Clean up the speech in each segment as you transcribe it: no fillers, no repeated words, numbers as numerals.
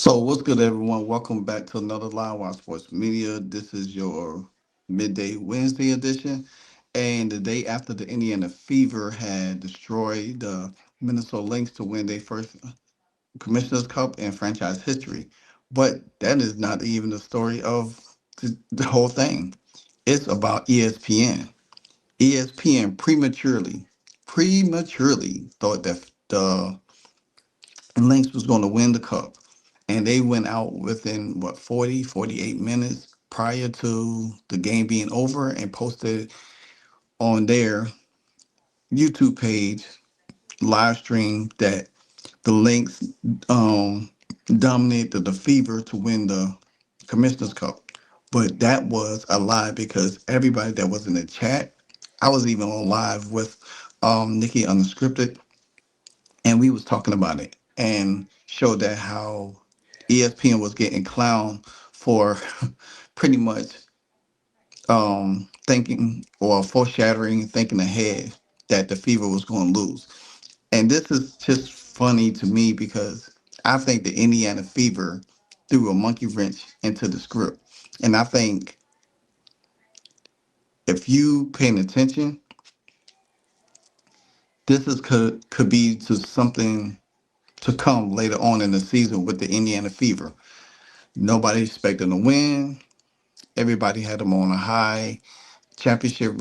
So, what's good, everyone? Welcome back to another Live Wire Sports Media. This is your midday Wednesday edition. And the day after the Indiana Fever had destroyed the Minnesota Lynx to win their first Commissioner's Cup in franchise history. But that is not even the story of the whole thing. It's about ESPN. ESPN prematurely thought that the Lynx was going to win the cup. And they went out within, 48 minutes prior to the game being over and posted on their YouTube page, live stream, that the Lynx um, dominated the Fever to win the Commissioner's Cup. But that was a lie because everybody that was in the chat, I was even on live with Nikki Unscripted, and we was talking about it and showed that how ESPN was getting clowned for pretty much thinking or foreshadowing, thinking ahead that the Fever was going to lose. And this is just funny to me because I think the Indiana Fever threw a monkey wrench into the script. And I think if you paying attention, this is could be to something to come later on in the season with the Indiana Fever. Nobody expected to win. Everybody had them on a high championship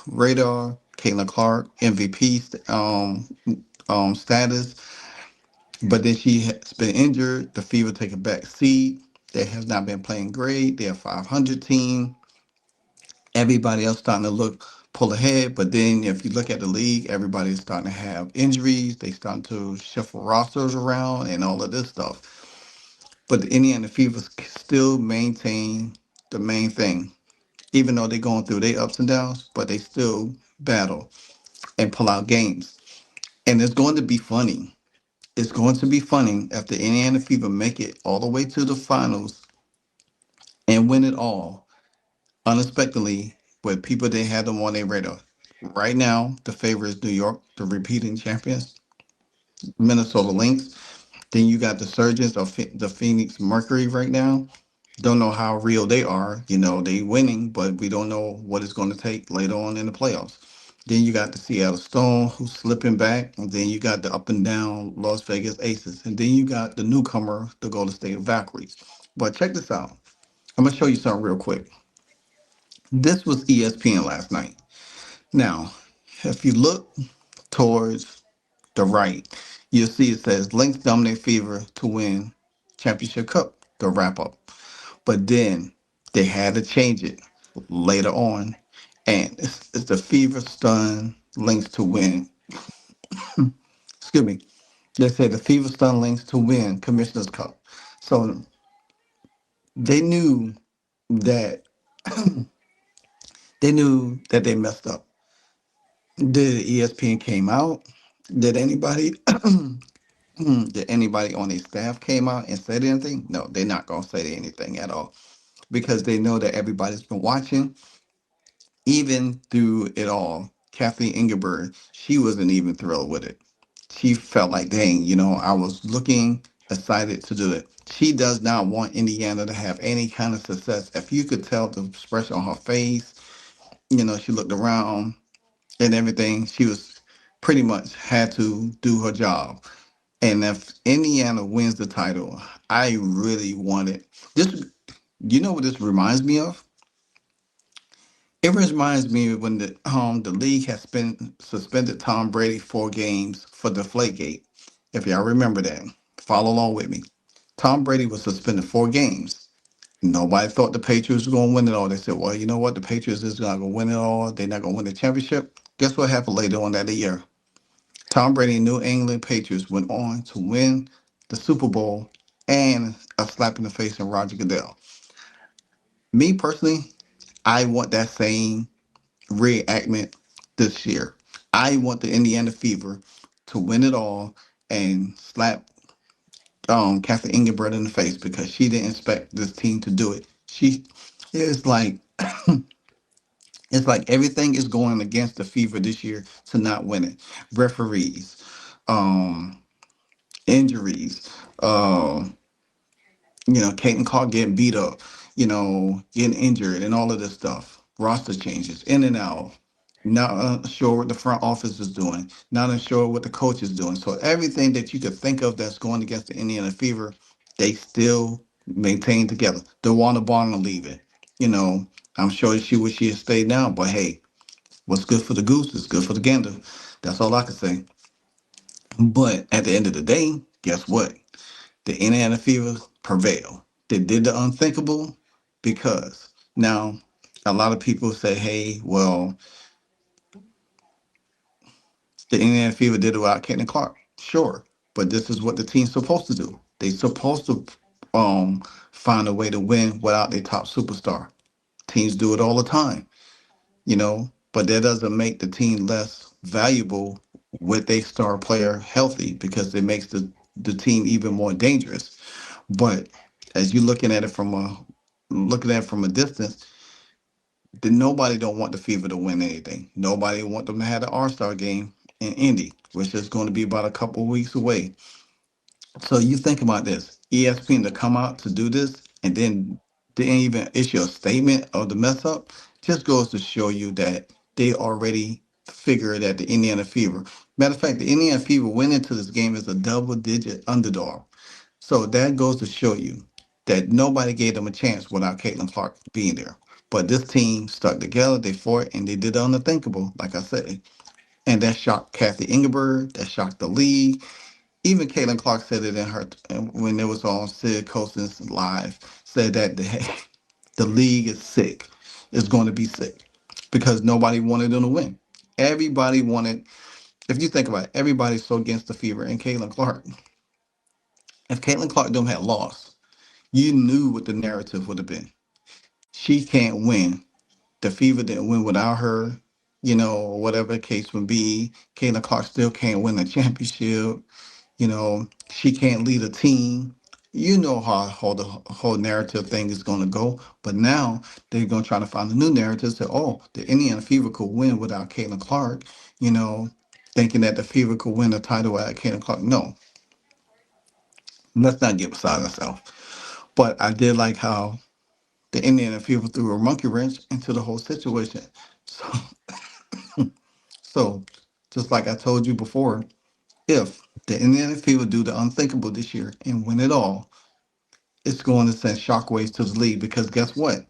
radar. Caitlin Clark, MVP status, but then she has been injured. The Fever take a back seat. They have not been playing great. They're a 500 team. Everybody else starting to pull ahead, but then if you look at the league, everybody's starting to have injuries. They starting to shuffle rosters around and all of this stuff. But the Indiana Fever still maintain the main thing, even though they're going through their ups and downs, but they still battle and pull out games. And it's going to be funny. It's going to be funny if the Indiana Fever make it all the way to the finals and win it all unexpectedly with people that had them on their radar. Right now, the favorite is New York, the repeating champions, Minnesota Lynx. Then you got the Surgeons of the Phoenix Mercury right now. Don't know how real they are. They winning, but we don't know what it's going to take later on in the playoffs. Then you got the Seattle Storm who's slipping back, and then you got the up and down Las Vegas Aces, and then you got the newcomer, the Golden State Valkyries. But check this out. I'm gonna show you something real quick. This was ESPN last night. Now, if you look towards the right, you'll see it says Lynx dominate Fever to win championship cup, the wrap up. But then they had to change it later on. And it's the Fever Stun Lynx to win. Excuse me. They said the Fever Stun Lynx to win Commissioner's Cup. So they knew that they messed up. Did ESPN came out? Did anybody did anybody on their staff came out and said anything? No, they're not gonna say anything at all because they know that everybody's been watching. Even through it all, Kathleen Ingeberg, she wasn't even thrilled with it. She felt like, dang, I was looking excited to do it. She does not want Indiana to have any kind of success. If you could tell the expression on her face, she looked around and everything. She was pretty much had to do her job. And if Indiana wins the title, I really want it. This, you know what this reminds me of? It reminds me of when the league has been suspended Tom Brady 4 games for Deflategate. If y'all remember that, follow along with me. Tom Brady was suspended 4 games. Nobody thought the Patriots were going to win it all. They said, well, you know what? The Patriots is not going to win it all. They're not going to win the championship. Guess what happened later on that year? Tom Brady and New England Patriots went on to win the Super Bowl and a slap in the face from Roger Goodell. Me personally, I want that same reenactment this year. I want the Indiana Fever to win it all and slap Kathy Ingebrigtsen in the face because she didn't expect this team to do it. She it's like it's like everything is going against the Fever this year to not win it. Referees, um, injuries, um, Caitlin Clark getting beat up, getting injured and all of this stuff. Roster changes, in and out. Not sure what the front office is doing. Not unsure what the coach is doing. So everything that you could think of that's going against the Indiana Fever, they still maintain together. DeWanda Barner leaving. You know, I'm sure she wish she had stayed now, but hey, what's good for the goose is good for the gander. That's all I can say. But at the end of the day, guess what? The Indiana Fever prevailed. They did the unthinkable because now a lot of people say, hey, well, the Indiana Fever did it without Caitlin Clark. Sure. But this is what the team's supposed to do. They're supposed to um, find a way to win without their top superstar. Teams do it all the time, but that doesn't make the team less valuable with a star player healthy because it makes the team even more dangerous. But as you're looking at it from a distance, then nobody don't want the Fever to win anything. Nobody want them to have the All-Star game in Indy, which is going to be about a couple of weeks away. So you think about this: ESPN to come out to do this and then didn't even issue a statement of the mess up just goes to show you that they already figured that the Indiana Fever. Matter of fact, the Indiana Fever went into this game as a double-digit underdog. So that goes to show you that nobody gave them a chance without Caitlin Clark being there. But this team stuck together, they fought, and they did the unthinkable, like I said. And that shocked Kathy Ingeberg, that shocked the league. Even Caitlin Clark said it in her when it was on Sid Colson's live, said that the league is sick. It's going to be sick because nobody wanted them to win. Everybody wanted, if you think about it, everybody's so against the Fever and Caitlin Clark. If Caitlin Clark them had lost, you knew what the narrative would have been. She can't win. The Fever didn't win without her, whatever the case would be. Caitlin Clark still can't win the championship. She can't lead a team. You know how the whole narrative thing is going to go. But now they're going to try to find a new narrative that, oh, the Indiana Fever could win without Caitlin Clark, you know, thinking that the Fever could win the title without Caitlin Clark. No, let's not get beside ourselves. But I did like how the Indiana Fever threw a monkey wrench into the whole situation. So, so just like I told you before, if the Indiana Fever do the unthinkable this year and win it all, it's going to send shockwaves to the league because guess what?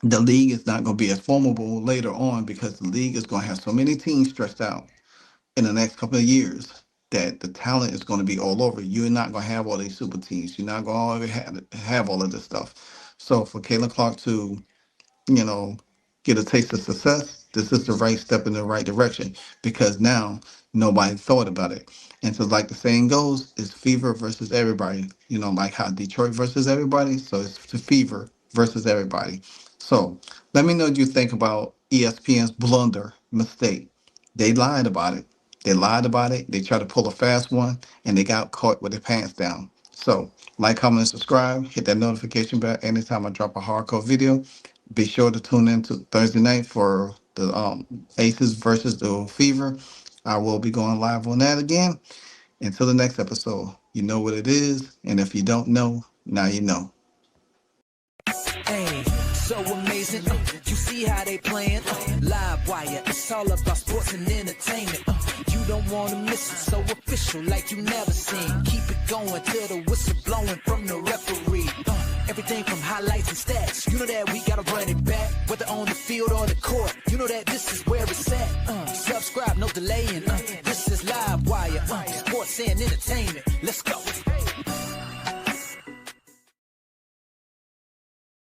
The league is not going to be as formidable later on because the league is going to have so many teams stretched out in the next couple of years that the talent is going to be all over. You're not going to have all these super teams. You're not going to have all of this stuff. So for Caitlin Clark to you know, get a taste of success, this is the right step in the right direction because now nobody thought about it. And so, like the saying goes, it's Fever versus everybody. Like how Detroit versus everybody. So it's the Fever versus everybody. So let me know what you think about ESPN's blunder mistake. They lied about it. They lied about it. They tried to pull a fast one and they got caught with their pants down. So like, comment, and subscribe. Hit that notification bell anytime I drop a hardcore video. Be sure to tune in to Thursday night for the Aces versus the Fever. I will be going live on that again. Until the next episode, you know what it is. And if you don't know, now you know. Hey, so amazing. You see how they playing? Live wire. It's all about sports and entertainment. You don't want to miss it. So official like you never seen. Keep it going till the whistle blowing from the referee. Everything from highlights and stats. You know that we gotta run it back. Whether on the field or the court. You know that this is where it's at. Subscribe, no delaying. This is Live Wire. Sports and entertainment. Let's go.